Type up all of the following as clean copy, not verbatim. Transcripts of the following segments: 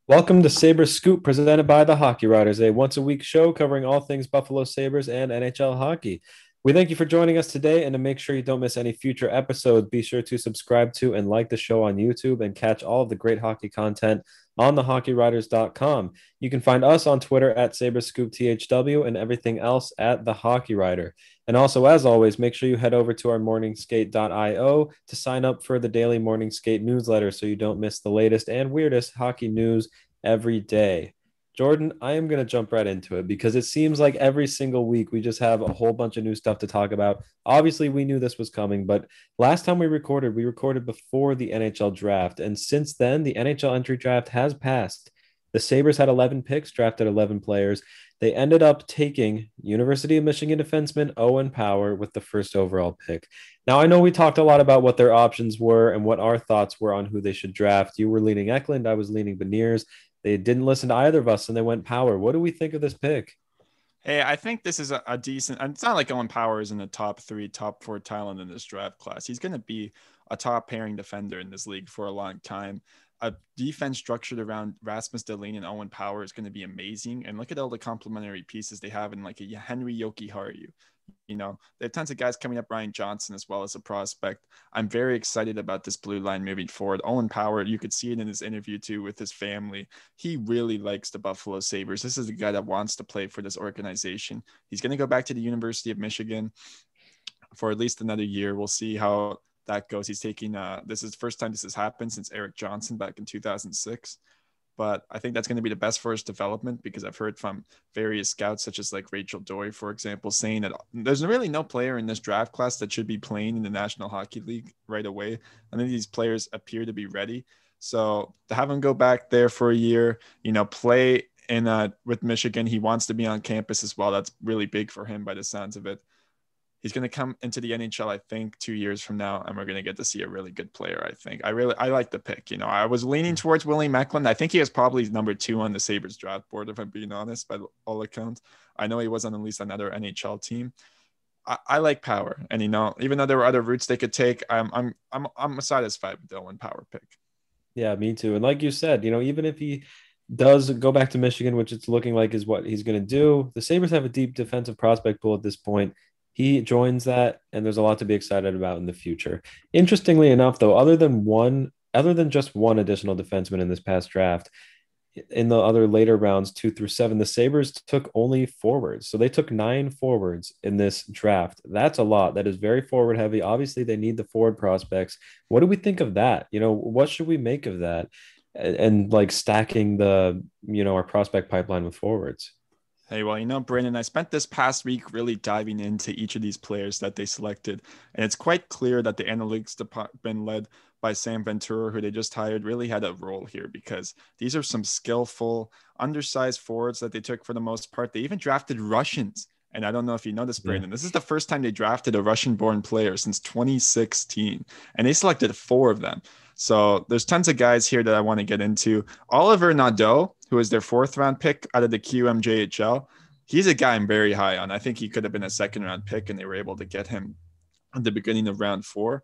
Welcome to Sabres Scoop, presented by the Hockey Writers, a once-a-week show covering all things Buffalo Sabres and NHL hockey. We thank you for joining us today, and to make sure you don't miss any future episodes, be sure to subscribe to and like the show on YouTube and catch all of the great hockey content on thehockeywriters.com. You can find us on Twitter at Sabres Scoop THW and everything else at The Hockey Writer. And also, as always, make sure you head over to our morningskate.io to sign up for the daily Morning Skate newsletter so you don't miss the latest and weirdest hockey news every day. Jordan, I am going to jump right into it because it seems like every single week we just have a whole bunch of new stuff to talk about. Obviously, we knew this was coming, but last time we recorded before the NHL draft. And since then, the NHL entry draft has passed. The Sabres had 11 picks, drafted 11 players. They ended up taking University of Michigan defenseman Owen Power with the first overall pick. Now, I know we talked a lot about what their options were and what our thoughts were on who they should draft. You were leaning Eklund, I was leaning Beniers. They didn't listen to either of us and they went Power. What do we think of this pick? Hey, I think this is a decent. And it's not like Owen Power is in the top three, top four talent in this draft class. He's going to be a top pairing defender in this league for a long time. A defense structured around Rasmus Dahlin and Owen Power is going to be amazing. And look at all the complementary pieces they have in like a Henry Jokiharju. They have tons of guys coming up, Ryan Johnson, as well as a prospect. I'm very excited about this blue line moving forward. Owen Power, you could see it in his interview too with his family. He really likes the Buffalo Sabres. This is a guy that wants to play for this organization. He's going to go back to the University of Michigan for at least another year. We'll see how that goes. He's taking, this is the first time this has happened since Eric Johnson back in 2006. But I think that's going to be the best for his development because I've heard from various scouts, such as like Rachel Doy, for example, saying that there's really no player in this draft class that should be playing in the National Hockey League right away. I think these players appear to be ready. So to have him go back there for a year, play in with Michigan, he wants to be on campus as well. That's really big for him by the sounds of it. He's going to come into the NHL, I think, 2 years from now, and we're going to get to see a really good player. I think I like the pick. I was leaning towards William Eklund. I think he was probably number 2 on the Sabres draft board, if I'm being honest, by all accounts. I know he was on at least another NHL team. I like Power, and even though there were other routes they could take, I'm satisfied with the Owen Power pick. Yeah, me too. And like you said, even if he does go back to Michigan, which it's looking like is what he's going to do, the Sabres have a deep defensive prospect pool at this point. He joins that, and there's a lot to be excited about in the future. Interestingly enough, though, other than just one additional defenseman in this past draft, in the other later rounds, 2 through 7, the Sabres took only forwards. So they took 9 forwards in this draft. That's a lot. That is very forward heavy. Obviously, they need the forward prospects. What do we think of that? What should we make of that? And like stacking our prospect pipeline with forwards. Hey, well, Brandon, I spent this past week really diving into each of these players that they selected. And it's quite clear that the analytics department led by Sam Ventura, who they just hired, really had a role here because these are some skillful, undersized forwards that they took for the most part. They even drafted Russians. And I don't know if you know this, Brandon. Yeah. This is the first time they drafted a Russian-born player since 2016. And they selected 4 of them. So there's tons of guys here that I want to get into. Oliver Nadeau, who is their 4th round pick out of the QMJHL. He's a guy I'm very high on. I think he could have been a 2nd round pick, and they were able to get him at the beginning of round 4.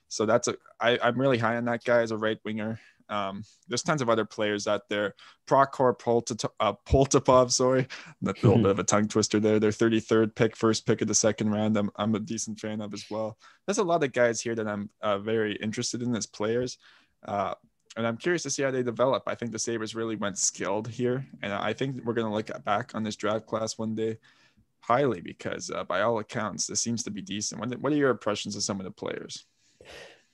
So I'm really high on that guy as a right winger. There's tons of other players out there. Prokhor Poltapov, sorry. That's a little bit of a tongue twister there. Their 33rd pick, first pick of the 2nd round. I'm a decent fan of as well. There's a lot of guys here that I'm very interested in as players. And I'm curious to see how they develop. I think the Sabres really went skilled here. And I think we're going to look back on this draft class one day highly because by all accounts, this seems to be decent. What are your impressions of some of the players?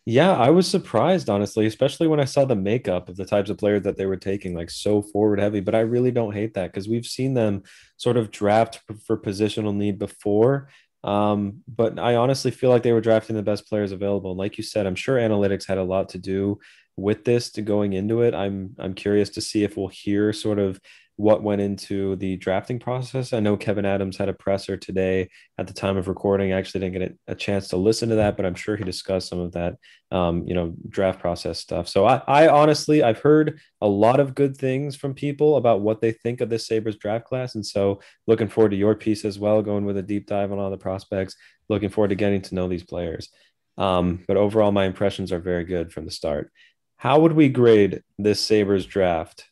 Yeah, I was surprised, honestly, especially when I saw the makeup of the types of players that they were taking, like so forward heavy. But I really don't hate that because we've seen them sort of draft for positional need before. But I honestly feel like they were drafting the best players available. And like you said, I'm sure analytics had a lot to do with this to going into it. I'm curious to see if we'll hear sort of what went into the drafting process. I know Kevin Adams had a presser today at the time of recording. I actually didn't get a chance to listen to that, but I'm sure he discussed some of that, draft process stuff. So I honestly, I've heard a lot of good things from people about what they think of this Sabres draft class. And so looking forward to your piece as well, going with a deep dive on all the prospects, looking forward to getting to know these players. But overall, my impressions are very good from the start. How would we grade this Sabres draft?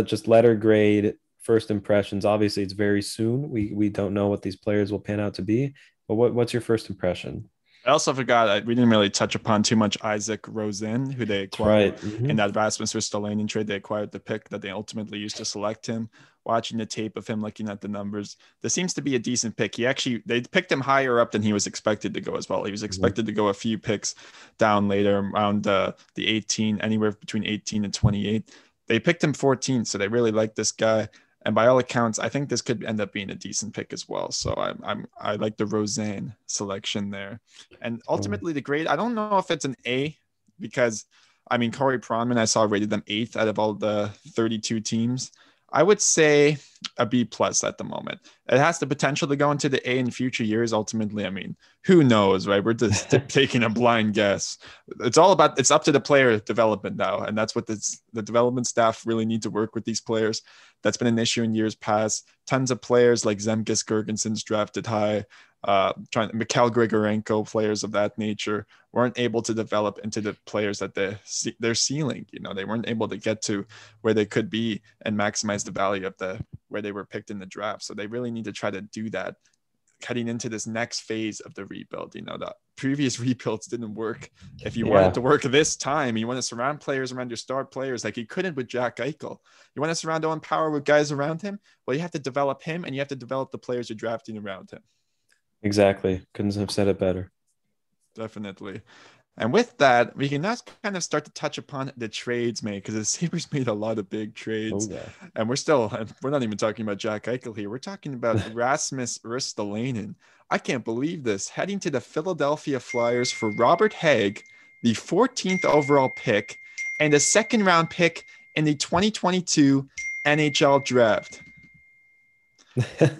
just letter grade first impressions. Obviously, it's very soon. We don't know what these players will pan out to be. But what's your first impression? I also forgot we didn't really touch upon too much Isaac Rosen, who they That's acquired right. in that Rasmus Ristolainen trade. They acquired the pick that they ultimately used to select him. Watching the tape of him, looking at the numbers, this seems to be a decent pick. They picked him higher up than he was expected to go as well. He was expected to go a few picks down later, around the 18, anywhere between 18 and 28. They picked him 14, so they really like this guy. And by all accounts, I think this could end up being a decent pick as well. So I like the Roseanne selection there. And ultimately the grade, I don't know if it's an A, because I mean Corey Pronman, I saw rated them 8th out of all the 32 teams. I would say a B plus at the moment. It has the potential to go into the A in future years. Ultimately, I mean, who knows, right? We're just taking a blind guess. It's up to the player development now. And that's what the development staff really need to work with these players. That's been an issue in years past. Tons of players like Zemgus Girgensons drafted high, Mikhail Grigorenko, players of that nature weren't able to develop into the players that their ceiling. They weren't able to get to where they could be and maximize the value of where they were picked in the draft. So they really need to try to do that heading into this next phase of the rebuild. The previous rebuilds didn't work. If you want it to work this time, you want to surround players around your star players like you couldn't with Jack Eichel. You want to surround Owen Power with guys around him? Well, you have to develop him, and you have to develop the players you're drafting around him. Exactly. Couldn't have said it better. Definitely. And with that, we can now kind of start to touch upon the trades made, because the Sabres made a lot of big trades. Oh, yeah. And we're not even talking about Jack Eichel here. We're talking about Rasmus Ristolainen. I can't believe this. Heading to the Philadelphia Flyers for Robert Hägg, the 14th overall pick, and a second round pick in the 2022 NHL Draft.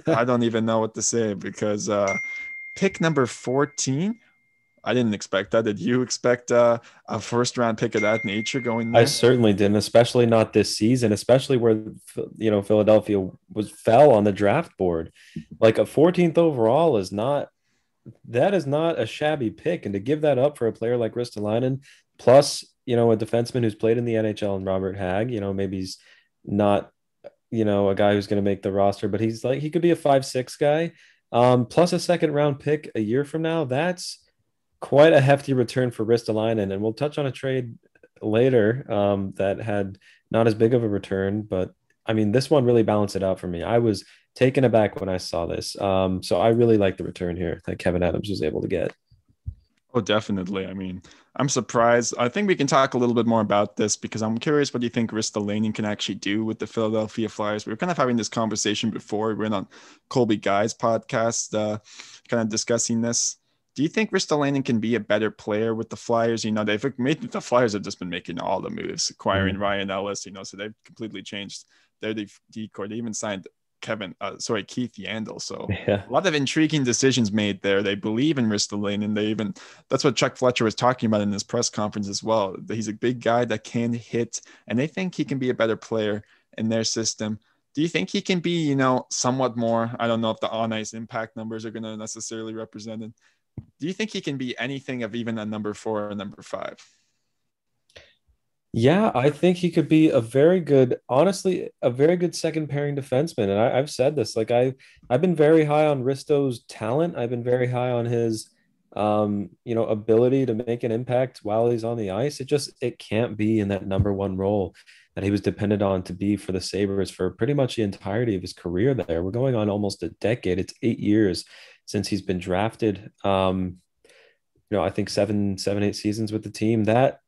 I don't even know what to say, because pick number 14, I didn't expect that. Did you expect a first round pick of that nature going I there? certainly didn't, especially not this season, especially where Philadelphia fell on the draft board. Like a 14th overall is not a shabby pick, and to give that up for a player like Ristolainen, plus a defenseman who's played in the NHL and Robert Hägg, maybe he's not a guy who's going to make the roster, but he could be a 5-6 guy, plus a second round pick a year from now. That's quite a hefty return for Ristolainen, and we'll touch on a trade later that had not as big of a return, but I mean, this one really balanced it out for me. I was taken aback when I saw this. So I really like the return here that Kevin Adams was able to get. Oh, definitely. I mean, I'm surprised. I think we can talk a little bit more about this, because I'm curious what you think Ristolainen can actually do with the Philadelphia Flyers. We were kind of having this conversation before. We were on Colby Guy's podcast, kind of discussing this. Do you think Ristolainen can be a better player with the Flyers? The Flyers have just been making all the moves, acquiring Ryan Ellis, so they've completely changed their decor. They even signed Keith Yandel. So a lot of intriguing decisions made there. They believe in Ristolainen. That's what Chuck Fletcher was talking about in his press conference as well. He's a big guy that can hit, and they think he can be a better player in their system. Do you think he can be, somewhat more? I don't know if the on-ice impact numbers are going to necessarily represent it. Do you think he can be anything of even a number 4 or number 5? Yeah, I think he could be honestly, a very good second pairing defenseman. And I've said this, like I've been very high on Risto's talent. I've been very high on his, ability to make an impact while he's on the ice. It can't be in that number one role that he was dependent on to be for the Sabres for pretty much the entirety of his career there. We're going on almost a decade. It's 8 years since he's been drafted. I think 8 seasons with the team. That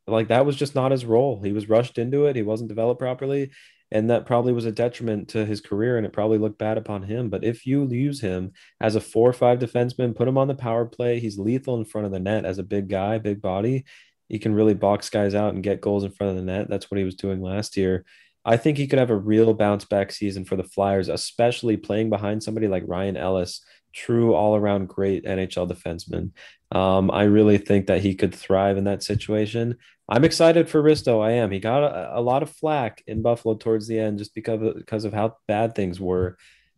was just not his role. He was rushed into it. He wasn't developed properly. And that probably was a detriment to his career, and it probably looked bad upon him. But if you use him as a 4 or 5 defenseman, put him on the power play, he's lethal in front of the net as a big guy, big body. He can really box guys out and get goals in front of the net. That's what he was doing last year. I think he could have a real bounce back season for the Flyers, especially playing behind somebody like Ryan Ellis, true all around great NHL defenseman. I really think that he could thrive in that situation. I'm excited for Risto. I am. He got a lot of flack in Buffalo towards the end just because of how bad things were.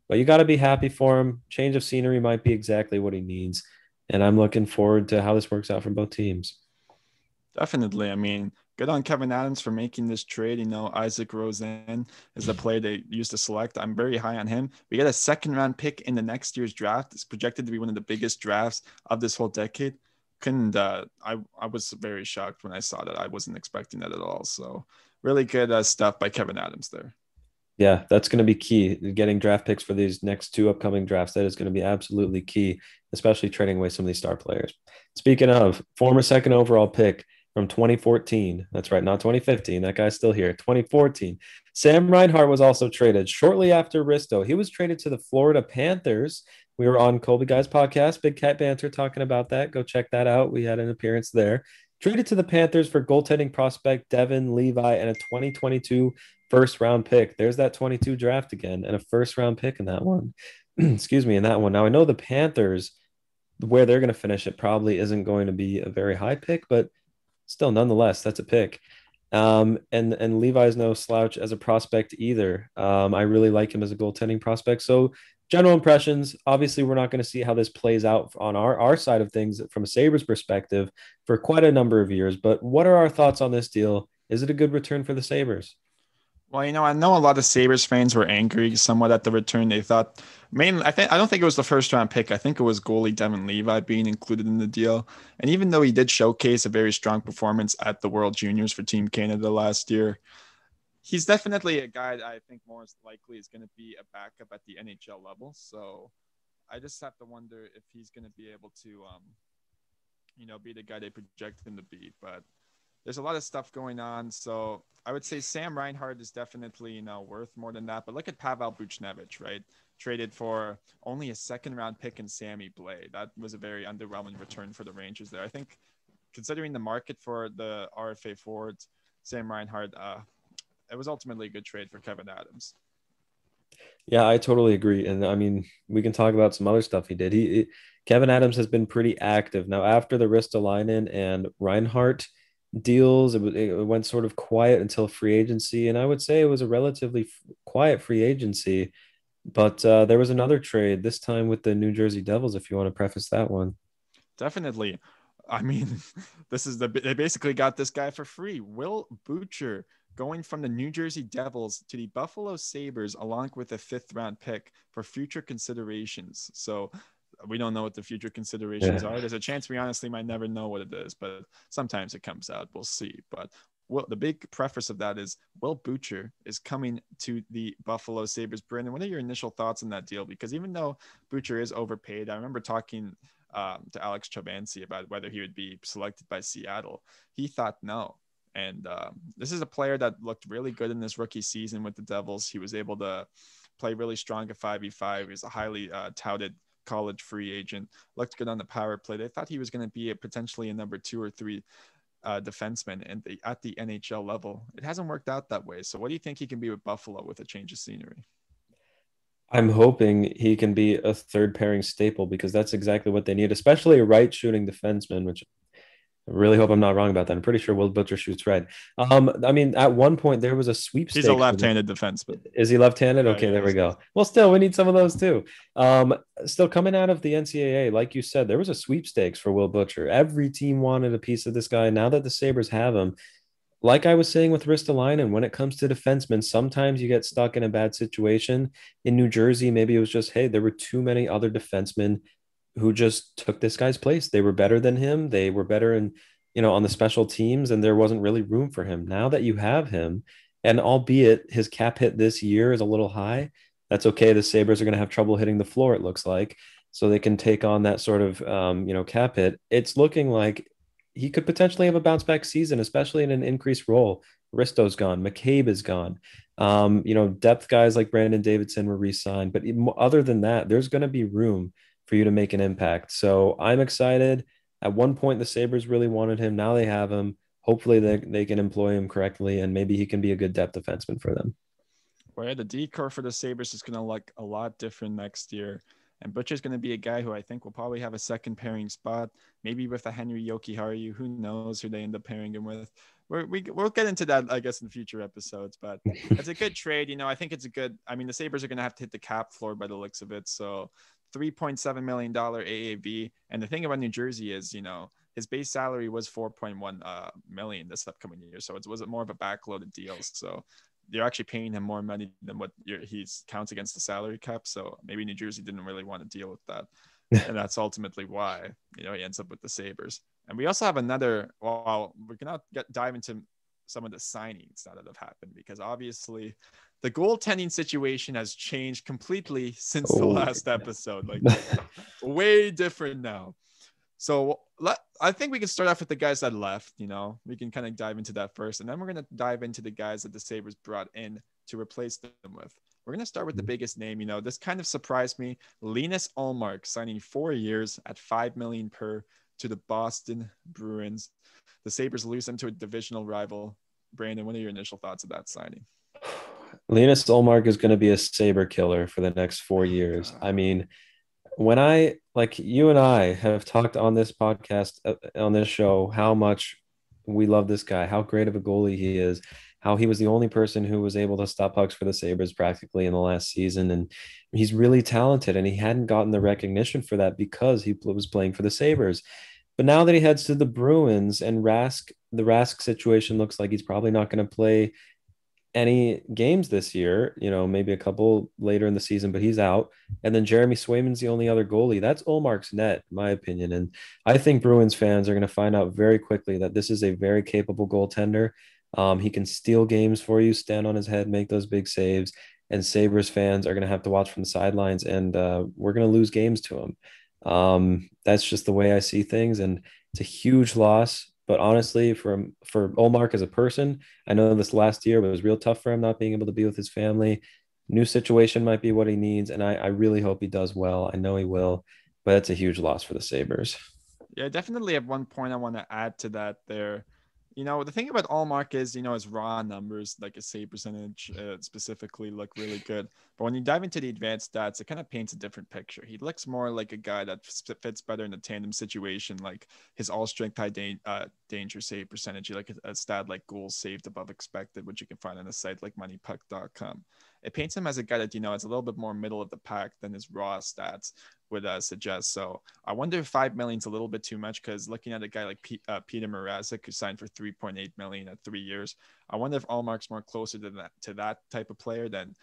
But you got to be happy for him. Change of scenery might be exactly what he needs. And I'm looking forward to how this works out for both teams. Definitely. I mean, good on Kevin Adams for making this trade. Isaac Rosen is the player they used to select. I'm very high on him. We get a second-round pick in the next year's draft. It's projected to be one of the biggest drafts of this whole decade. I was very shocked when I saw that. I wasn't expecting that at all. So really good stuff by Kevin Adams there. Yeah, that's going to be key. Getting draft picks for these next two upcoming drafts, that is going to be absolutely key, especially trading away some of these star players. Speaking of, former second overall pick from 2014. That's right, not 2015. That guy's still here. 2014. Sam Reinhart was also traded shortly after Risto. He was traded to the Florida Panthers. We were on Colby Guys podcast, Big Cat Banter, talking about that. Go check that out. We had an appearance there. Traded to the Panthers for goaltending prospect Devin Levi and a 2022 first round pick. There's that 22 draft again and a first round pick in that one. Excuse me, in that one. Now I know the Panthers, where they're going to finish, it probably isn't going to be a very high pick, but still, nonetheless, that's a pick. And Levi's no slouch as a prospect either. I really like him as a goaltending prospect. So general impressions, obviously we're not going to see how this plays out on our side of things from a Sabres perspective for quite a number of years. But what are our thoughts on this deal? Is it a good return for the Sabres? Well, I know a lot of Sabres fans were angry somewhat at the return. They thought mainly, I don't think it was the first round pick. I think it was goalie Devin Levi being included in the deal. And even though he did showcase a very strong performance at the World Juniors for Team Canada last year, he's definitely a guy that I think more likely is going to be a backup at the NHL level. So I just have to wonder if he's going to be able to, be the guy they project him to be. But there's a lot of stuff going on. So I would say Sam Reinhart is definitely, worth more than that. But look at Pavel Buchnevich, right? Traded for only a second round pick in Sammy Blais. That was a very underwhelming return for the Rangers there. I think considering the market for the RFA forwards, Sam Reinhart, it was ultimately a good trade for Kevin Adams. Yeah, I totally agree. And I mean, we can talk about some other stuff he did. Kevin Adams has been pretty active. Now, after the Ristolainen and Reinhardt deals, it went sort of quiet until free agency. And I would say it was a relatively quiet free agency. But there was another trade, this time with the New Jersey Devils, if you want to preface that one. Definitely. I mean, they basically got this guy for free. Will Butcher going from the New Jersey Devils to the Buffalo Sabres along with a 5th round pick for future considerations. So we don't know what the future considerations are. There's a chance we honestly might never know what it is, but sometimes it comes out. We'll see. But the big preface of that is Will Butcher is coming to the Buffalo Sabres. Brandon, what are your initial thoughts on that deal? Because even though Butcher is overpaid, I remember talking to Alex Chavancy about whether he would be selected by Seattle. He thought no. And this is a player that looked really good in this rookie season with the Devils. He was able to play really strong at 5v5. He's a highly touted college free agent. Looked good on the power play. They thought he was going to be potentially a number 2 or 3 defenseman at the NHL level. It hasn't worked out that way. So what do you think he can be with Buffalo with a change of scenery? I'm hoping he can be a third pairing staple because that's exactly what they need, especially a right shooting defenseman, which I really hope I'm not wrong about that. I'm pretty sure Will Butcher shoots right. I mean, at one point there was a sweepstakes. He's a left-handed defenseman. Is he left-handed? Yeah, okay, yeah, there we go. Well, still, we need some of those too. Still coming out of the NCAA, like you said, there was a sweepstakes for Will Butcher. Every team wanted a piece of this guy. Now that the Sabres have him, like I was saying with Ristolainen, when it comes to defensemen, sometimes you get stuck in a bad situation. In New Jersey, maybe it was just, hey, there were too many other defensemen who just took this guy's place. They were better than him. They were better in, on the special teams, and there wasn't really room for him. Now that you have him, and albeit his cap hit this year is a little high, that's okay. The Sabres are going to have trouble hitting the floor, it looks like. So they can take on that sort of, cap hit. It's looking like he could potentially have a bounce back season, especially in an increased role. Risto's gone. McCabe is gone. Depth guys like Brandon Davidson were re-signed. But other than that, there's going to be room for you to make an impact. So I'm excited. At one point, the Sabres really wanted him. Now they have him. Hopefully they can employ him correctly, and maybe he can be a good depth defenseman for them. Where the decor for the Sabres is going to look a lot different next year. And Butcher's going to be a guy who I think will probably have a second pairing spot, maybe with a Henry Jokiharju. Who knows who they end up pairing him with? We'll get into that, I guess, in future episodes. But it's a good trade. I think it's a good. I mean, the Sabres are going to have to hit the cap floor by the looks of it. So $3.7 million AAV. And the thing about New Jersey is, his base salary was 4.1 million this upcoming year. So it was more of a backloaded deal. So you're actually paying him more money than what he's counts against the salary cap. So maybe New Jersey didn't really want to deal with that. And that's ultimately why, he ends up with the Sabres. And we also have another, well, we're going to dive into some of the signings that have happened, because obviously the goaltending situation has changed completely since the last episode. Like, way different now. So I think we can start off with the guys that left. We can kind of dive into that first, and then we're going to dive into the guys that the Sabres brought in to replace them with. We're going to start with the biggest name. This kind of surprised me. Linus Ullmark signing 4 years at $5 million per to the Boston Bruins. The Sabres lose him to a divisional rival. Brandon, what are your initial thoughts of that signing? Linus Ullmark is going to be a Sabre killer for the next 4 years. I mean, when you and I have talked on this podcast, on this show, how much we love this guy, how great of a goalie he is, how he was the only person who was able to stop pucks for the Sabres practically in the last season. And he's really talented, and he hadn't gotten the recognition for that because he was playing for the Sabres. But now that he heads to the Bruins, and the Rask situation looks like he's probably not going to play any games this year, maybe a couple later in the season, but he's out. And then Jeremy Swayman's the only other goalie. That's Ullmark's net, in my opinion. And I think Bruins fans are going to find out very quickly that this is a very capable goaltender. He can steal games for you, stand on his head, make those big saves. And Sabres fans are going to have to watch from the sidelines, and we're going to lose games to him. That's just the way I see things. And it's a huge loss. But honestly, for Ullmark as a person, I know this last year was real tough for him, not being able to be with his family. New situation might be what he needs, and I really hope he does well. I know he will, but it's a huge loss for the Sabres. Yeah, definitely. At one point, I want to add to that there. The thing about Ullmark is, his raw numbers, like his save percentage specifically, look really good. But when you dive into the advanced stats, it kind of paints a different picture. He looks more like a guy that fits better in a tandem situation, like his all-strength high danger save percentage, like a stat like goals saved above expected, which you can find on a site like moneypuck.com. It paints him as a guy that, is a little bit more middle of the pack than his raw stats would suggest. So I wonder if 5 million is a little bit too much, because looking at a guy like Peter Mrazek, who signed for 3.8 million at 3 years, I wonder if Ullmark's more closer to that type of player than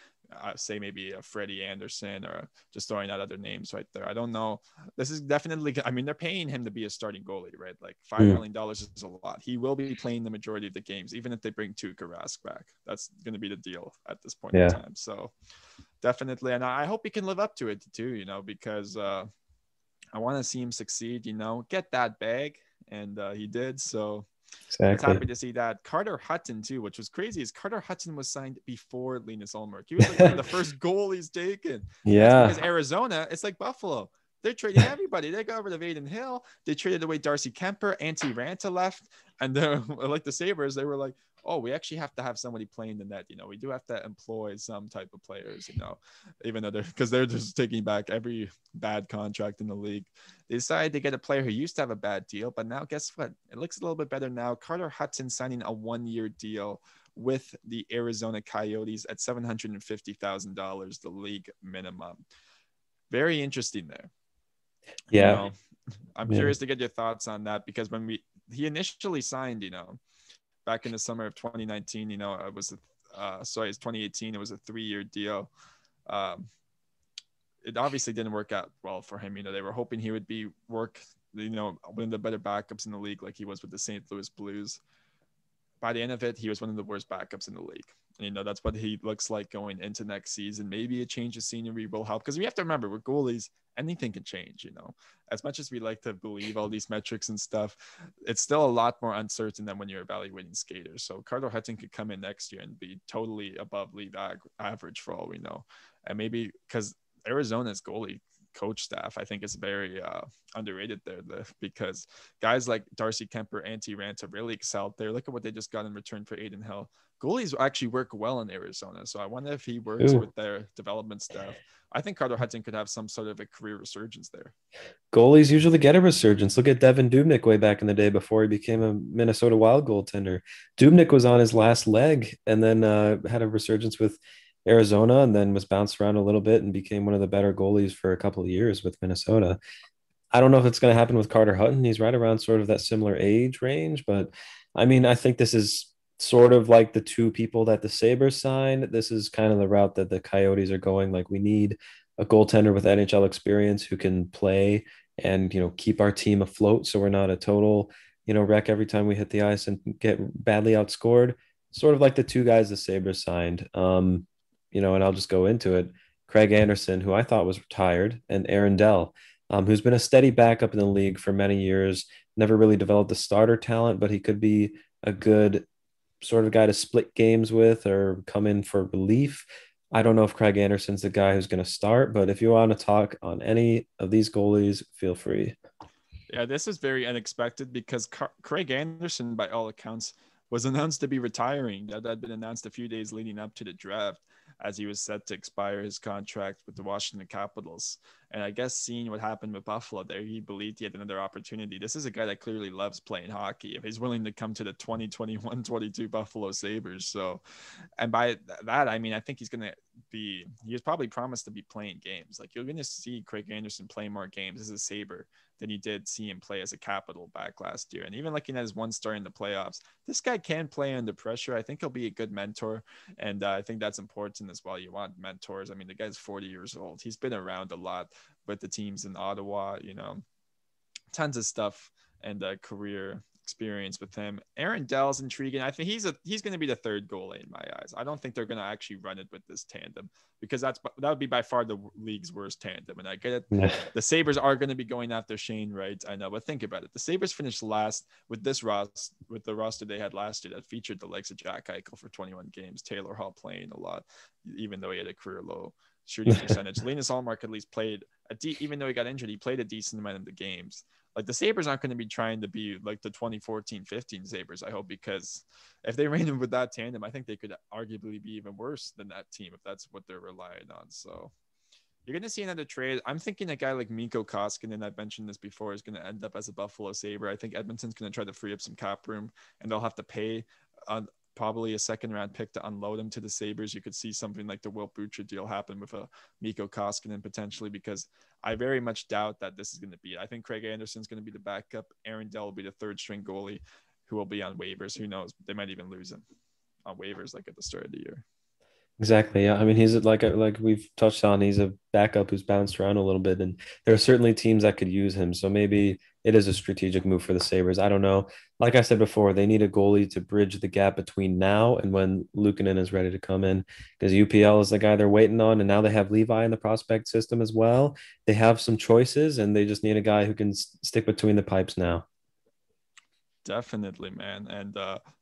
say maybe a Freddie Anderson, or just throwing out other names right there. I don't know. This is definitely, I mean, they're paying him to be a starting goalie, right? Like $5 million is a lot. He will be playing the majority of the games, even if they bring Tuukka Rask back. That's going to be the deal at this point in time. So definitely. And I hope he can live up to it too, because I want to see him succeed, get that bag. And he did. So I was happy to see that. Carter Hutton too, which was crazy, is Carter Hutton was signed before Linus Ullmark. He was like one of the first goalies taken. Yeah. That's because Arizona, it's like Buffalo. They're trading everybody. They got rid of Aiden Hill. They traded away Darcy Kemper. Antti Ranta left. And then, like the Sabres, they were like, oh, we actually have to have somebody playing the net. We do have to employ some type of players, even though they're just taking back every bad contract in the league. They decided to get a player who used to have a bad deal, but now guess what? It looks a little bit better now. Carter Hutton signing a 1-year deal with the Arizona Coyotes at $750,000, the league minimum. Very interesting there. Yeah. I'm curious to get your thoughts on that, because when he initially signed, back in the summer of 2019, it was it's 2018. It was a 3-year deal. It obviously didn't work out well for him. They were hoping he would one of the better backups in the league, like he was with the St. Louis Blues. By the end of it, he was one of the worst backups in the league. And, that's what he looks like going into next season. Maybe a change of scenery will help, because we have to remember, with goalies, anything can change. As much as we like to believe all these metrics and stuff, it's still a lot more uncertain than when you're evaluating skaters. So Carter Hutton could come in next year and be totally above league average for all we know. And maybe because Arizona's goalie coach staff, I think, is very underrated there, because guys like Darcy Kemper, Antti Ranta really excelled there. Look at what they just got in return for Aiden Hill. Goalies actually work well in Arizona, so I wonder if he works with their development staff. I think Carter Hutton could have some sort of a career resurgence there. Goalies usually get a resurgence. Look at Devin Dubnyk way back in the day before he became a Minnesota Wild goaltender. Dubnyk was on his last leg, and then had a resurgence with Arizona, and then was bounced around a little bit and became one of the better goalies for a couple of years with Minnesota. I don't know if it's going to happen with Carter Hutton. He's right around sort of that similar age range, but I mean, I think this is sort of like the two people that the Sabres signed. This is kind of the route that the Coyotes are going. Like, we need a goaltender with NHL experience who can play and, keep our team afloat so we're not a total, wreck every time we hit the ice and get badly outscored. Sort of like the two guys the Sabres signed. And I'll just go into it. Craig Anderson, who I thought was retired, and Aaron Dell, who's been a steady backup in the league for many years. Never really developed the starter talent, but he could be a good sort of guy to split games with or come in for relief. I don't know if Craig Anderson's the guy who's going to start, but if you want to talk on any of these goalies, feel free. Yeah, this is very unexpected because Craig Anderson, by all accounts, was announced to be retiring. That had been announced a few days leading up to the draft, as he was set to expire his contract with the Washington Capitals. And I guess seeing what happened with Buffalo there, he believed he had another opportunity. This is a guy that clearly loves playing hockey. If he's willing to come to the 2021-22 Buffalo Sabres. So, and by that, I mean, I think he was probably promised to be playing games. Like, you're going to see Craig Anderson play more games as a Sabre than you did see him play as a Capital back last year. And even looking at his one start in the playoffs, this guy can play under pressure. I think he'll be a good mentor. And I think that's important as well. You want mentors. I mean, the guy's 40 years old. He's been around a lot with the teams in Ottawa, tons of stuff and career experience with him. Aaron Dell's intriguing. I think he's going to be the third goalie in my eyes. I don't think they're going to actually run it with this tandem because that would be by far the league's worst tandem. And I get it. Yeah. The Sabres are going to be going after Shane Wright. I know, but think about it. The Sabres finished last with the roster they had last year that featured the likes of Jack Eichel for 21 games, Taylor Hall playing a lot, even though he had a career low shooting percentage. Linus Ullmark at least played even though he got injured, he played a decent amount of the games. Like, the Sabres aren't going to be trying to be like the 2014-15 Sabres, I hope, because if they ran with that tandem, I think they could arguably be even worse than that team if that's what they're relying on. So you're going to see another trade. I'm thinking a guy like Mikko Koskinen, I've mentioned this before, is going to end up as a Buffalo Sabre. I think Edmonton's going to try to free up some cap room, and they'll have to pay probably a second-round pick to unload him to the Sabres. You could see something like the Will Butcher deal happen with a Mikko Koskinen potentially, because I very much doubt that this is going to be it. I think Craig Anderson's going to be the backup. Aaron Dell will be the third-string goalie who will be on waivers. Who knows? They might even lose him on waivers like at the start of the year. Exactly. Yeah. I mean, he's like we've touched on, he's a backup who's bounced around a little bit, and there are certainly teams that could use him. So maybe it is a strategic move for the Sabres. I don't know. Like I said before, they need a goalie to bridge the gap between now and when Luukkonen is ready to come in, because UPL is the guy they're waiting on, and now they have Levi in the prospect system as well. They have some choices, and they just need a guy who can stick between the pipes now. Definitely, man. And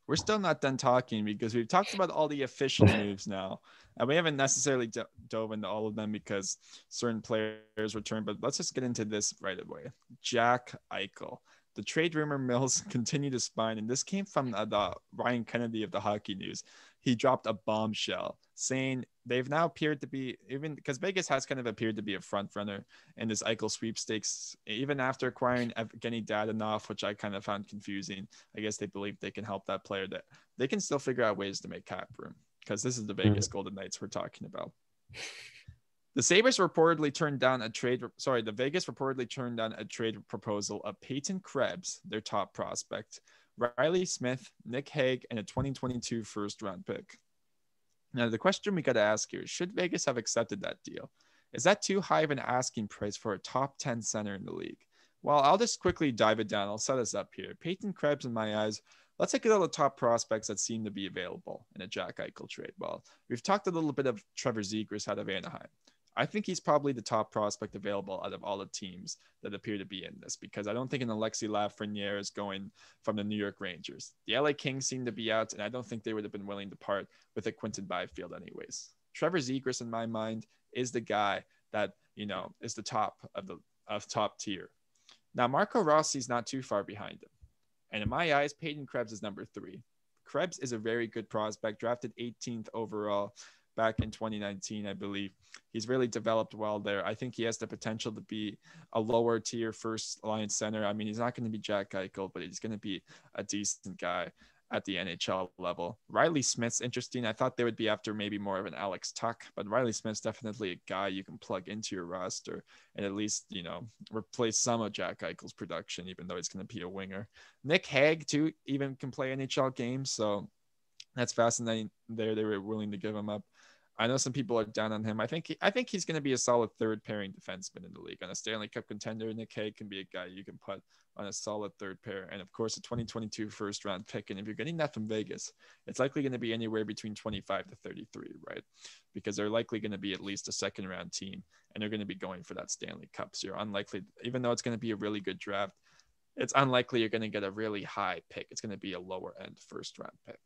we're still not done talking because we've talked about all the official moves now. And we haven't necessarily dove into all of them because certain players returned. But let's just get into this right away. Jack Eichel. The trade rumor mills continue to spin. And this came from the Ryan Kennedy of the Hockey News. He dropped a bombshell saying they've now appeared to be, even because Vegas has kind of appeared to be a front runner in this Eichel sweepstakes, even after acquiring Evgeny Dadonov, which I kind of found confusing. I guess they believe they can help that player, that they can still figure out ways to make cap room, because this is the Vegas Golden Knights we're talking about. The Sabres reportedly turned down a trade. Sorry, the Vegas reportedly turned down a trade proposal of Peyton Krebs, their top prospect, Riley Smith, Nick Hague, and a 2022 first-round pick. Now, the question we got to ask here is, should Vegas have accepted that deal? Is that too high of an asking price for a top 10 center in the league? Well, I'll just quickly dive it down. I'll set us up here. Peyton Krebs, in my eyes, let's take a little top prospects that seem to be available in a Jack Eichel trade. Well, we've talked a little bit of Trevor Zegras out of Anaheim. I think he's probably the top prospect available out of all the teams that appear to be in this, because I don't think an Alexis Lafreniere is going from the New York Rangers. The LA Kings seem to be out, and I don't think they would have been willing to part with a Quinton Byfield anyways. Trevor Zegras, in my mind, is the guy that, is the top of top tier. Now, Marco Rossi's not too far behind him. And in my eyes, Peyton Krebs is number 3. Krebs is a very good prospect, drafted 18th overall back in 2019, I believe. He's really developed well there. I think he has the potential to be a lower tier first line center. I mean, he's not going to be Jack Eichel, but he's going to be a decent guy. at the NHL level. Riley Smith's interesting. I thought they would be after maybe more of an Alex Tuck, but Riley Smith's definitely a guy you can plug into your roster and at least, replace some of Jack Eichel's production, even though he's going to be a winger. Nick Hague, too, even can play NHL games. So that's fascinating there. They were willing to give him up. I know some people are down on him. I think he's going to be a solid third pairing defenseman in the league. On a Stanley Cup contender, Nick Hague can be a guy you can put on a solid third pair. And of course, a 2022 first round pick. And if you're getting that from Vegas, it's likely going to be anywhere between 25 to 33, right? Because they're likely going to be at least a second round team and they're going to be going for that Stanley Cup. So you're unlikely, even though it's going to be a really good draft, it's unlikely you're going to get a really high pick. It's going to be a lower end first round pick.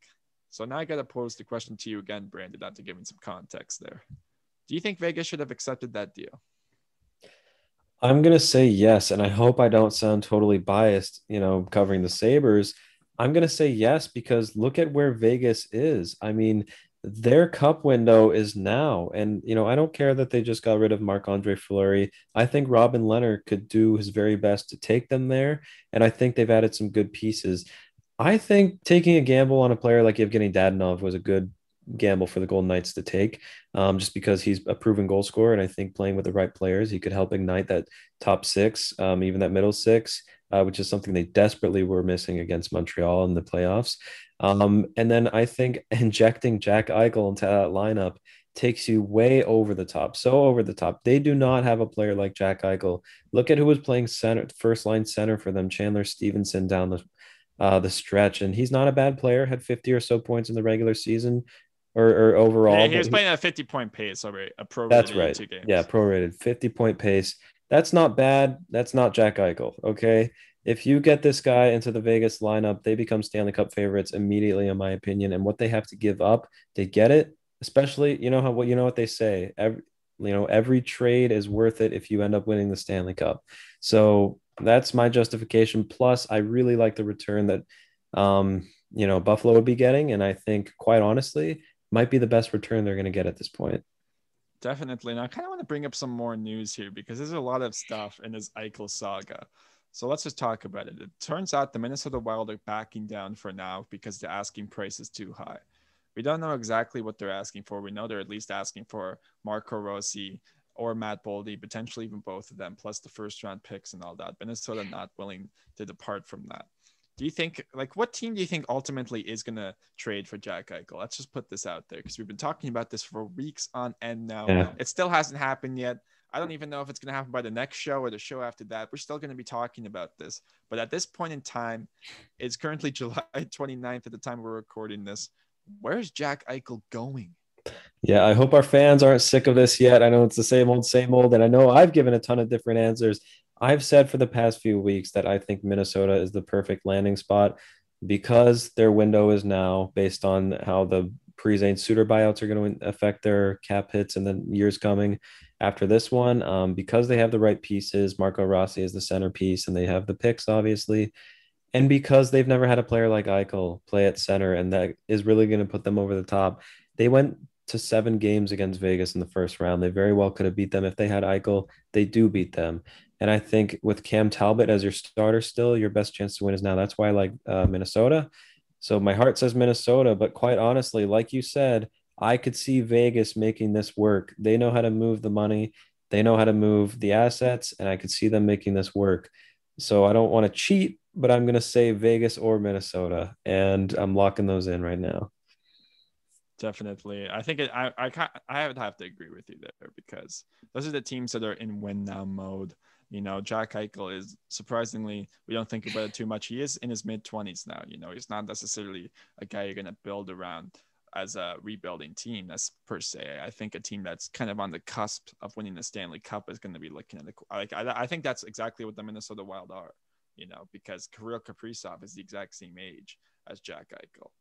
So now I got to pose the question to you again, Brandon, not to give me some context there. Do you think Vegas should have accepted that deal? I'm going to say yes. And I hope I don't sound totally biased, covering the Sabres. I'm going to say yes, because look at where Vegas is. I mean, their cup window is now. And, I don't care that they just got rid of Marc-Andre Fleury. I think Robin Leonard could do his very best to take them there. And I think they've added some good pieces. I think taking a gamble on a player like Evgeny Dadonov was a good gamble for the Golden Knights to take, just because he's a proven goal scorer. And I think playing with the right players, he could help ignite that top six, even that middle six, which is something they desperately were missing against Montreal in the playoffs. And then I think injecting Jack Eichel into that lineup takes you way over the top, so over the top. They do not have a player like Jack Eichel. Look at who was playing center, first line center for them, Chandler Stevenson down the stretch, and he's not a bad player. Had 50 or so points in the regular season, or overall. Yeah, he was playing at a 50-point pace over a prorated That's right. 82 games. Yeah, prorated 50-point pace. That's not bad. That's not Jack Eichel. Okay, if you get this guy into the Vegas lineup, they become Stanley Cup favorites immediately, in my opinion. And what they have to give up, they get it. Especially, what they say. Every trade is worth it if you end up winning the Stanley Cup. So that's my justification. Plus, I really like the return that Buffalo would be getting, and I think, quite honestly, might be the best return they're going to get at this point. Definitely. And I kind of want to bring up some more news here because there's a lot of stuff in this Eichel saga. So let's just talk about it. It turns out the Minnesota Wild are backing down for now because the asking price is too high. We don't know exactly what they're asking for. We know they're at least asking for Marco Rossi or Matt Boldy, potentially even both of them, plus the first round picks and all that. Minnesota not willing to depart from that. Do you think, what team do you think ultimately is going to trade for Jack Eichel? Let's just put this out there because we've been talking about this for weeks on end now. Yeah. It still hasn't happened yet. I don't even know if it's going to happen by the next show or the show after that. We're still going to be talking about this. But at this point in time, it's currently July 29th at the time we're recording this. Where's Jack Eichel going? Yeah, I hope our fans aren't sick of this yet. I know it's the same old, and I know I've given a ton of different answers. I've said for the past few weeks that I think Minnesota is the perfect landing spot because their window is now, based on how the pre-Zane Suter buyouts are going to affect their cap hits in the years coming after this one. Because they have the right pieces, Marco Rossi is the centerpiece, and they have the picks, obviously. And because they've never had a player like Eichel play at center, and that is really going to put them over the top. They went to 7 games against Vegas in the first round. They very well could have beat them if they had Eichel. They do beat them. And I think with Cam Talbot as your starter still, your best chance to win is now. That's why I like Minnesota. So my heart says Minnesota, but quite honestly, like you said, I could see Vegas making this work. They know how to move the money. They know how to move the assets, and I could see them making this work. So I don't want to cheat, but I'm going to say Vegas or Minnesota, and I'm locking those in right now. Definitely. I think I would have to agree with you there because those are the teams that are in win now mode. Jack Eichel is surprisingly, we don't think about it too much. He is in his mid-20s now. He's not necessarily a guy you're going to build around as a rebuilding team. That's per se. I think a team that's kind of on the cusp of winning the Stanley Cup is going to be looking at I think that's exactly what the Minnesota Wild are, because Kirill Kaprizov is the exact same age as Jack Eichel.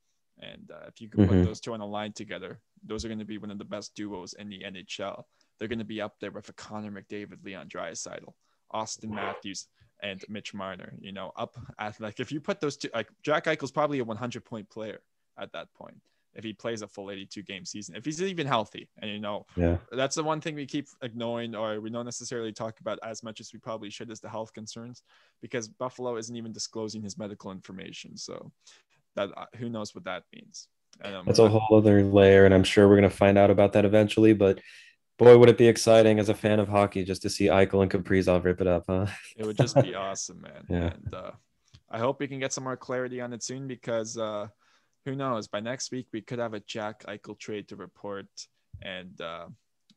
And if you can put those two on a line together, those are going to be one of the best duos in the NHL. They're going to be up there with a Connor McDavid, Leon Draisaitl, Austin Matthews, and Mitch Marner. Up at if you put those two, Jack Eichel's probably a 100-point player at that point if he plays a full 82-game season, if he's even healthy. And that's the one thing we keep ignoring, or we don't necessarily talk about as much as we probably should, is the health concerns, because Buffalo isn't even disclosing his medical information. So that who knows what that means. That's a whole other layer, and I'm sure we're going to find out about that eventually. But boy, would it be exciting as a fan of hockey just to see Eichel and Kaprizov rip it up, huh? It would just be awesome, man. Yeah. And I hope we can get some more clarity on it soon, because who knows? By next week, we could have a Jack Eichel trade to report, and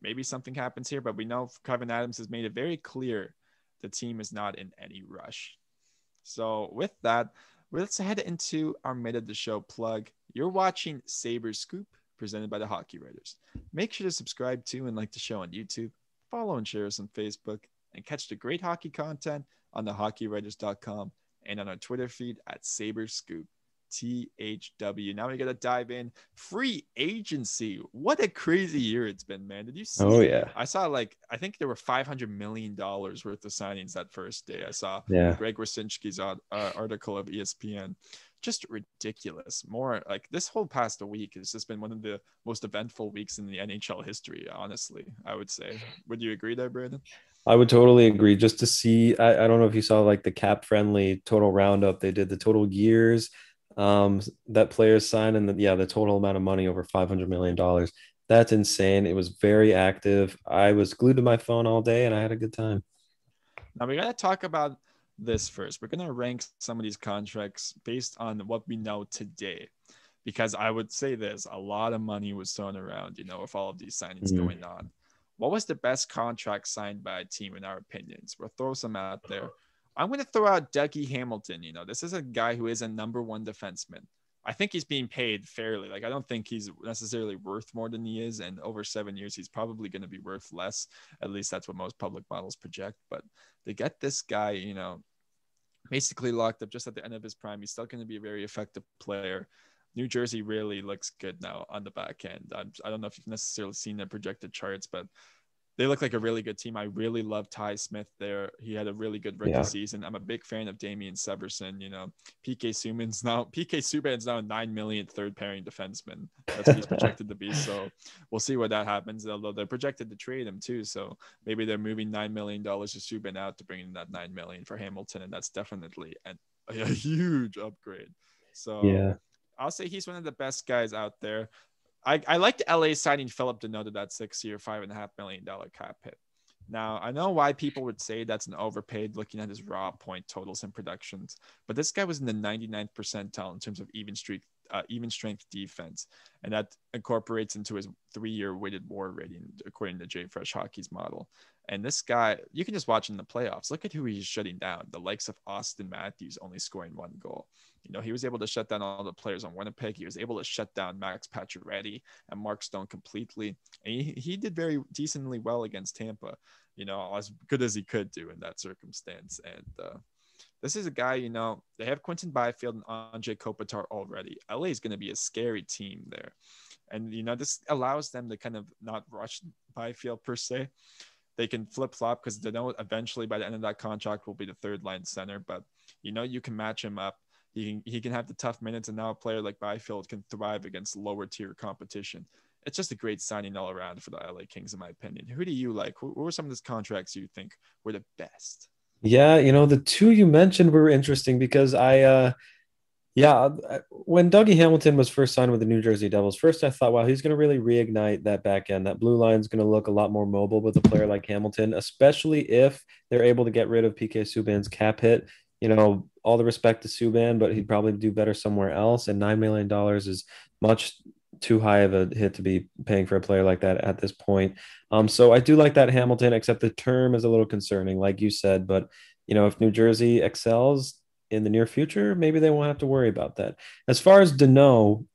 maybe something happens here. But we know Kevin Adams has made it very clear the team is not in any rush. So with that, let's head into our mid of the show plug. You're watching Sabres Scoop, presented by the Hockey Writers. Make sure to subscribe to and like the show on YouTube, follow and share us on Facebook, and catch the great hockey content on thehockeywriters.com and on our Twitter feed at Sabres Scoop. THW. Now we got to dive in. Free agency. What a crazy year it's been, man. Did you see? Oh, yeah. I saw I think there were $500 million worth of signings that first day. I saw Greg Wyszynski's article of ESPN. Just ridiculous. More like this whole past week has just been one of the most eventful weeks in the NHL history, honestly, I would say. Would you agree there, Brandon? I would totally agree. Just to see, I don't know if you saw like the cap friendly total roundup. They did the total years that players signed, and the total amount of money, over $500 million. That's insane. It was very active. I was glued to my phone all day and I had a good time. Now we got to talk about this first. We're going to rank some of these contracts based on what we know today, because I would say this, a lot of money was thrown around, with all of these signings going on. What was the best contract signed by a team in our opinions? We'll throw some out there. I'm going to throw out Dougie Hamilton. This is a guy who is a number one defenseman. I think he's being paid fairly. Like, I don't think he's necessarily worth more than he is. And over 7 years, he's probably going to be worth less. At least that's what most public models project. But to get this guy, basically locked up just at the end of his prime, he's still going to be a very effective player. New Jersey really looks good now on the back end. I don't know if you've necessarily seen their projected charts, but they look like a really good team. I really love Ty Smith there. He had a really good rookie season. I'm a big fan of Damian Severson. PK Subban's now a $9 million third pairing defenseman. That's what he's projected to be. So we'll see what that happens. Although they're projected to trade him too. So maybe they're moving $9 million to Subban out to bring in that $9 million for Hamilton. And that's definitely a huge upgrade. So I'll say he's one of the best guys out there. I liked LA signing Philip Deneau to that 6-year, $5.5 million cap hit. Now, I know why people would say that's an overpaid looking at his raw point totals and productions, but this guy was in the 99th percentile in terms of even strength defense, and that incorporates into his 3-year weighted WAR rating, according to JFresh Hockey's model. And this guy, you can just watch in the playoffs. Look at who he's shutting down. The likes of Austin Matthews only scoring 1 goal. He was able to shut down all the players on Winnipeg. He was able to shut down Max Pacioretty and Mark Stone completely. And he did very decently well against Tampa, as good as he could do in that circumstance. And this is a guy, they have Quinton Byfield and Andrei Kopitar already. LA is going to be a scary team there. And, this allows them to kind of not rush Byfield per se. They can flip-flop because they know eventually by the end of that contract will be the third line center. But, you can match him up. He can have the tough minutes, and now a player like Byfield can thrive against lower tier competition. It's just a great signing all around for the LA Kings, in my opinion. Who do you like? Who were some of those contracts you think were the best? Yeah, the two you mentioned were interesting because when Dougie Hamilton was first signed with the New Jersey Devils, first I thought, wow, he's going to really reignite that back end. That blue line is going to look a lot more mobile with a player like Hamilton, especially if they're able to get rid of PK Subban's cap hit. All the respect to Subban, but he'd probably do better somewhere else. And $9 million is much too high of a hit to be paying for a player like that at this point. So I do like that Hamilton, except the term is a little concerning, like you said. But, if New Jersey excels in the near future, maybe they won't have to worry about that. As far as Deneau,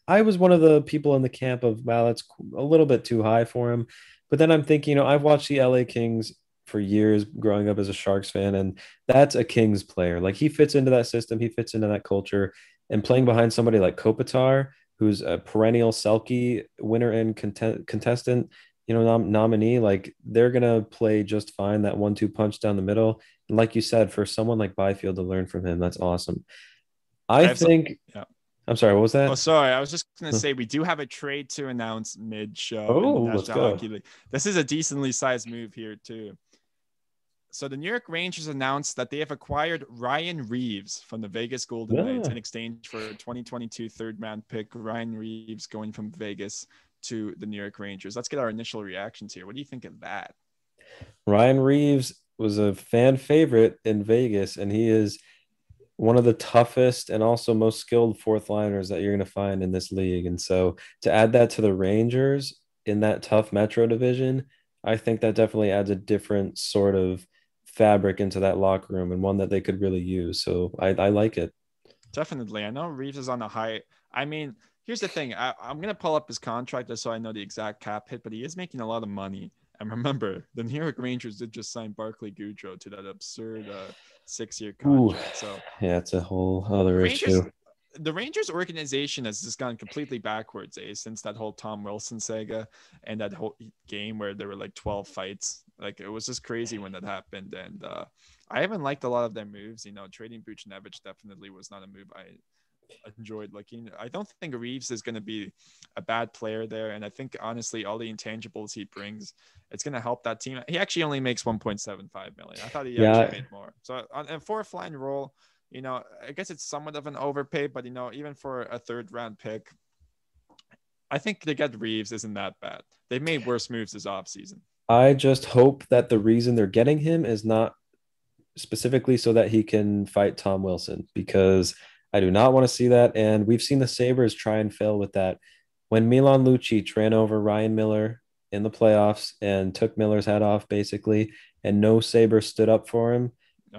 I was one of the people in the camp of, wow, that's a little bit too high for him. But then I'm thinking, I've watched the LA Kings for years growing up as a Sharks fan, and that's a Kings player. Like, he fits into that system, he fits into that culture, and playing behind somebody like Kopitar, who's a perennial Selke winner and contestant, nominee, like, they're gonna play just fine. That 1-2 punch down the middle, and like you said, for someone like Byfield to learn from him, that's awesome. I think. I'm sorry, what was that? Oh, sorry. I was just going to say, we do have a trade to announce mid-show in the let's National go. Hockey League. This is a decently sized move here, too. So the New York Rangers announced that they have acquired Ryan Reeves from the Vegas Golden Knights in exchange for a 2022 third-round pick. Ryan Reeves going from Vegas to the New York Rangers. Let's get our initial reactions here. What do you think of that? Ryan Reeves was a fan favorite in Vegas, and he is one of the toughest and also most skilled fourth liners that you're going to find in this league. And so to add that to the Rangers in that tough Metro division, I think that definitely adds a different sort of fabric into that locker room and one that they could really use. So I like it. Definitely. I know Reeves is on a high. I mean, here's the thing. I'm going to pull up his contract just so I know the exact cap hit, but he is making a lot of money. And remember, the New York Rangers did just sign Barclay Goodrow to that absurd 6-year contract. So yeah, it's a whole other Rangers, issue. the Rangers organization has just gone completely backwards, since that whole Tom Wilson saga and that whole game where there were like 12 fights. Like, it was just crazy when that happened. And I haven't liked a lot of their moves. Trading Buchnevich definitely was not a move I enjoyed looking. I don't think Reeves is going to be a bad player there. And I think, honestly, all the intangibles he brings, it's going to help that team. He actually only makes 1.75 million. I thought he actually made more. So on a fourth line role, I guess it's somewhat of an overpay, but, even for a third round pick, I think to get Reeves isn't that bad. They've made worse moves this offseason. I just hope that the reason they're getting him is not specifically so that he can fight Tom Wilson, because I do not want to see that. And we've seen the Sabres try and fail with that. When Milan Lucic ran over Ryan Miller in the playoffs and took Miller's head off, basically, and no Sabre stood up for him,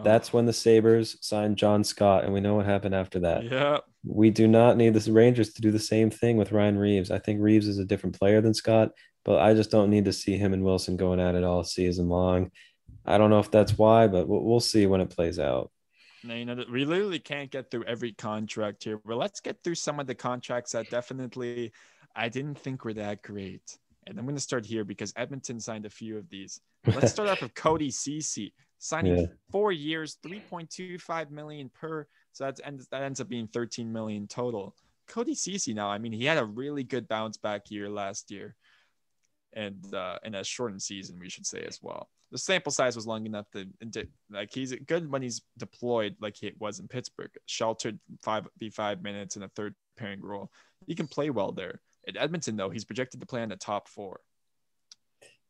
that's when the Sabres signed John Scott. And we know what happened after that. Yeah. We do not need the Rangers to do the same thing with Ryan Reeves. I think Reeves is a different player than Scott, but I just don't need to see him and Wilson going at it all season long. I don't know if that's why, but we'll see when it plays out. Now, we literally can't get through every contract here, but let's get through some of the contracts that definitely I didn't think were that great. And I'm going to start here because Edmonton signed a few of these. Let's start off with Cody Ceci signing 4 years, $3.25 million per. So that ends up being $13 million total. Cody Ceci now, I mean, he had a really good bounce back year last year, and a shortened season, we should say as well. The sample size was long enough to, like, he's good when he's deployed like he was in Pittsburgh, sheltered 5v5 minutes in a third pairing role. He can play well there. At Edmonton, though, he's projected to play in the top 4.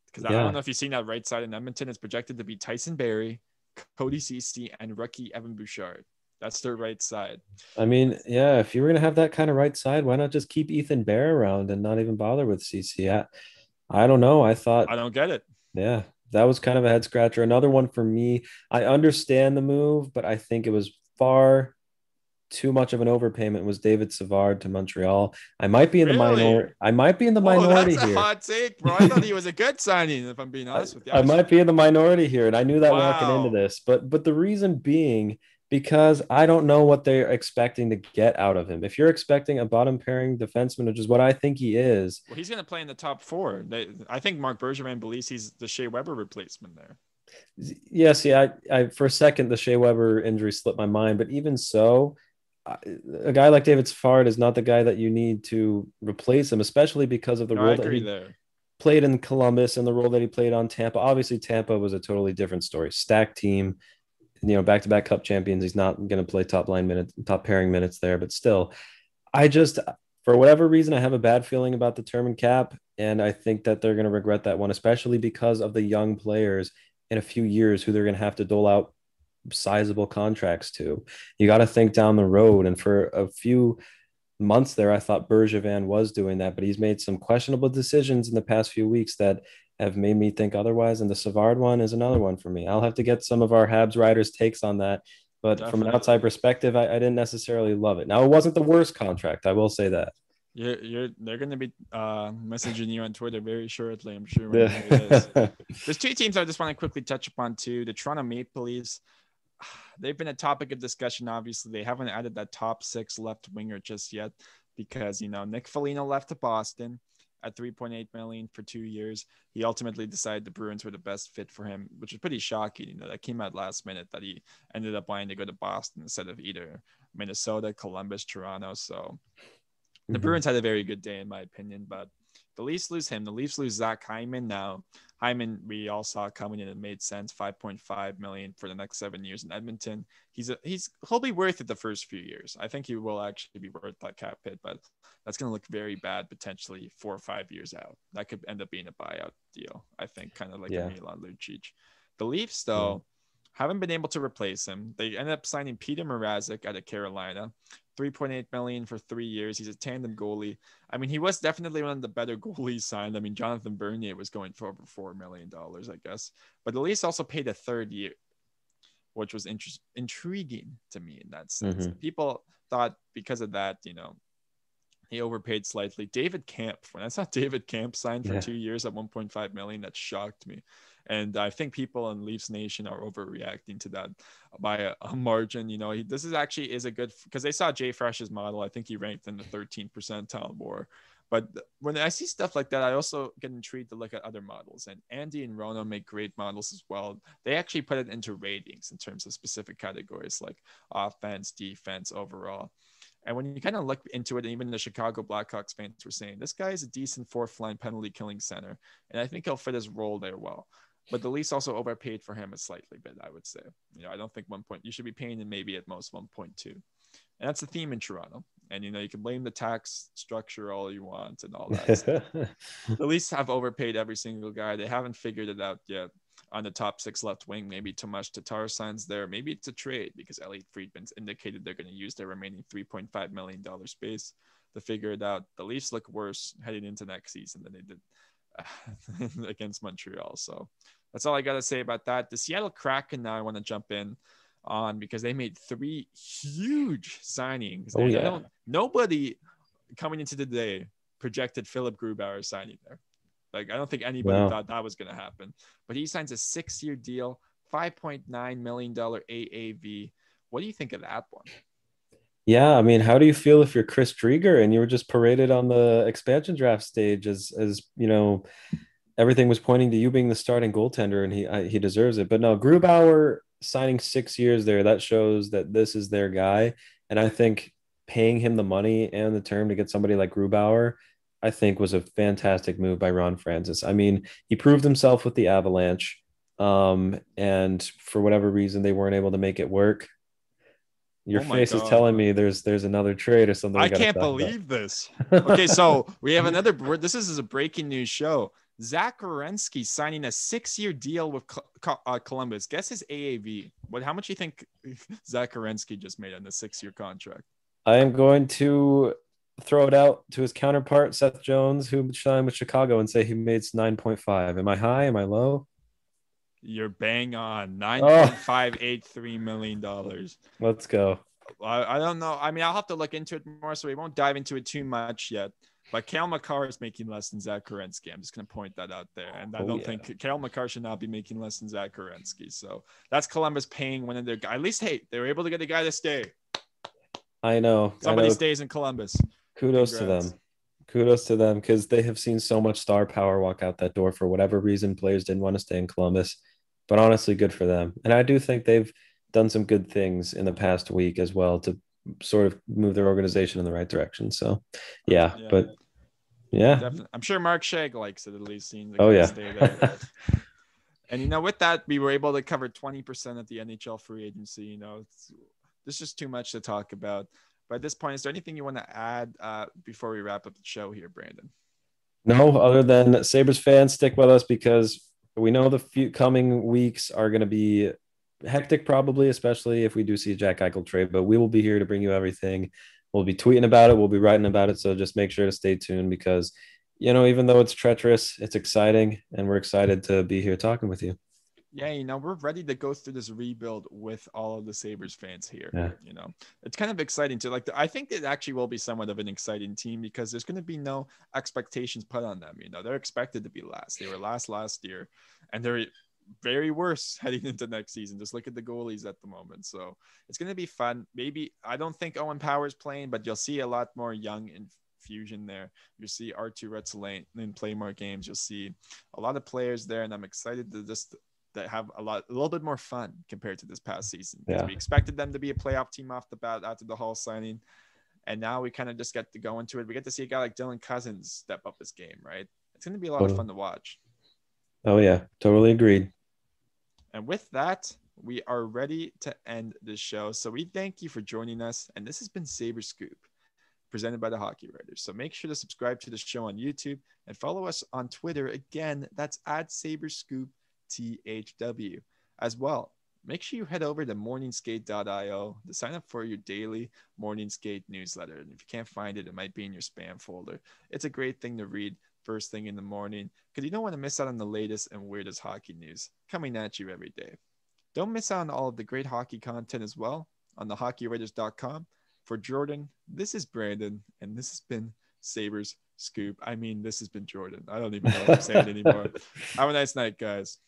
Because I don't know if you've seen that right side in Edmonton. It's projected to be Tyson Barrie, Cody Ceci, and rookie Evan Bouchard. That's their right side. I mean, yeah, if you were going to have that kind of right side, why not just keep Ethan Bear around and not even bother with Ceci? I don't know. I don't get it. Yeah, that was kind of a head scratcher. Another one for me. I understand the move, but I think it was far too much of an overpayment. Was David Savard to Montreal. I might be in the minority. I might be in the minority that's here. A hot take, bro. I thought he was a good signing, if I'm being honest with you. I might be in the minority here, and I knew that walking into this. But the reason being, because I don't know what they're expecting to get out of him. If you're expecting a bottom pairing defenseman, which is what I think he is. Well, he's going to play in the top 4. I think Mark Bergevin believes he's the Shea Weber replacement there. Yeah, see, I for a second, the Shea Weber injury slipped my mind, but even so, a guy like David Savard is not the guy that you need to replace him, especially because of the role that he played in Columbus and the role that he played on Tampa. Obviously, Tampa was a totally different story. Stacked team. Back-to-back cup champions. He's not going to play top pairing minutes there, but still, for whatever reason, I have a bad feeling about the term and cap. And I think that they're going to regret that one, especially because of the young players in a few years who they're going to have to dole out sizable contracts to. You got to think down the road. And for a few months there, I thought Bergevin was doing that, but he's made some questionable decisions in the past few weeks that have made me think otherwise. And the Savard one is another one for me. I'll have to get some of our Habs writers' takes on that. But Definitely. From an outside perspective, I didn't necessarily love it. Now, it wasn't the worst contract. I will say that. They're going to be messaging you on Twitter very shortly, I'm sure. When you hear this. There's 2 teams I just want to quickly touch upon too. The Toronto Maple Leafs. They've been a topic of discussion. Obviously, they haven't added that top 6 left winger just yet because Nick Foligno left to Boston at $3.8 million for 2 years. He ultimately decided the Bruins were the best fit for him, which is pretty shocking. That came out last minute that he ended up wanting to go to Boston instead of either Minnesota, Columbus, Toronto. So the Bruins had a very good day, in my opinion, but the Leafs lose him. The Leafs lose Zach Hyman now. Hyman, we all saw coming in. It made sense. 5.5 million for the next 7 years in Edmonton. He'll be worth it the first few years. I think he will actually be worth that cap hit, but that's going to look very bad potentially 4 or 5 years out. That could end up being a buyout deal, I think, kind of like a Milan Lucic. The Leafs, though, haven't been able to replace him. They ended up signing Peter Mrazek out of Carolina, 3.8 million for 3 years. He's a tandem goalie. I mean, he was definitely one of the better goalies signed. I mean, Jonathan Bernier was going for over $4 million, I guess. But the Leafs also paid a third year, which was intriguing to me in that sense. People thought because of that, he overpaid slightly. David Camp, when I saw David Camp signed for 2 years at 1.5 million, that shocked me. And I think people in Leafs Nation are overreacting to that by a margin. This is a good, because they saw Jay Fresh's model. I think he ranked in the 13th percentile more. But when I see stuff like that, I also get intrigued to look at other models. And Andy and Rono make great models as well. They actually put it into ratings in terms of specific categories like offense, defense, overall. And when you kind of look into it, even the Chicago Blackhawks fans were saying, this guy is a decent fourth line penalty killing center. And I think he'll fit his role there well. But the Leafs also overpaid for him a slightly bit, I would say. I don't think 1 point. You should be paying him maybe at most 1.2. And that's the theme in Toronto. And, you can blame the tax structure all you want and all that stuff. The Leafs have overpaid every single guy. They haven't figured it out yet. On the top 6 left wing, maybe Tomas Tatar signs there. Maybe it's a trade because Elliot Friedman's indicated they're going to use their remaining $3.5 million space to figure it out. The Leafs look worse heading into next season than they did against Montreal. So that's all I got to say about that. The Seattle Kraken now I want to jump in on because they made 3 huge signings. Nobody coming into the day projected Philip Grubauer signing there. Like, I don't think anybody thought that was going to happen. But he signs a 6-year deal, $5.9 million AAV. What do you think of that one? Yeah, I mean, how do you feel if you're Chris Drieger and you were just paraded on the expansion draft stage as everything was pointing to you being the starting goaltender, and he deserves it. But no, Grubauer signing 6 years there, that shows that this is their guy. And I think paying him the money and the term to get somebody like Grubauer, I think was a fantastic move by Ron Francis. I mean, he proved himself with the Avalanche. And for whatever reason, they weren't able to make it work. Your face is telling me there's another trade or something. I can't believe this. Okay, so we have another. This is a breaking news show. Zach Werenski signing a 6-year deal with Columbus. Guess his AAV. How much do you think Zach Werenski just made on the 6-year contract? I am going to throw it out to his counterpart, Seth Jones, who signed with Chicago, and say he made 9.5. Am I high? Am I low? You're bang on. $9.583 million. Let's go. I don't know. I mean, I'll have to look into it more, so we won't dive into it too much yet. But Cale Makar is making less than Zach Werenski. I'm just going to point that out there. And I don't think Cale Makar should not be making less than Zach Werenski. So that's Columbus paying one of their guys. At least, hey, they were able to get a guy to stay. I know. Somebody stays in Columbus. Kudos to them. Kudos to them, because they have seen so much star power walk out that door for whatever reason. Players didn't want to stay in Columbus. But honestly, good for them. And I do think they've done some good things in the past week as well to sort of move their organization in the right direction. So, yeah. But yeah. Definitely. I'm sure Mark Shag likes it, at least seeing the guys stay there. And, with that, we were able to cover 20% of the NHL free agency. There's just too much to talk about. But at this point, is there anything you want to add before we wrap up the show here, Brandon? No, other than Sabres fans, stick with us because we know the few coming weeks are going to be hectic, probably, especially if we do see a Jack Eichel trade. But we will be here to bring you everything. We'll be tweeting about it. We'll be writing about it. So just make sure to stay tuned because, even though it's treacherous, it's exciting. And we're excited to be here talking with you. Yeah, we're ready to go through this rebuild with all of the Sabres fans here. Yeah. It's kind of exciting too. I think it actually will be somewhat of an exciting team because there's going to be no expectations put on them. They're expected to be last. They were last year, and they're very worse heading into next season. Just look at the goalies at the moment. So it's going to be fun. Maybe I don't think Owen Power's playing, but you'll see a lot more young infusion there. You'll see Arttu Ruotsalainen play more games. You'll see a lot of players there, and I'm excited to just that have a little bit more fun compared to this past season. Because we expected them to be a playoff team off the bat after the Hall signing. And now we kind of just get to go into it. We get to see a guy like Dylan Cousins step up his game, right? It's going to be a lot of fun to watch. Oh yeah, totally agreed. And with that, we are ready to end the show. So we thank you for joining us. And this has been Sabres Scoop, presented by the Hockey Writers. So make sure to subscribe to the show on YouTube and follow us on Twitter. Again, that's at Sabres Scoop THW as well. Make sure you head over to morningskate.io to sign up for your daily Morning Skate newsletter. And if you can't find it, it might be in your spam folder. It's a great thing to read first thing in the morning because you don't want to miss out on the latest and weirdest hockey news coming at you every day. Don't miss out on all of the great hockey content as well on thehockeywriters.com. For Jordan, this is Brandon, and this has been Sabres Scoop. I mean, this has been Jordan. I don't even know what I'm saying anymore. Have a nice night, guys.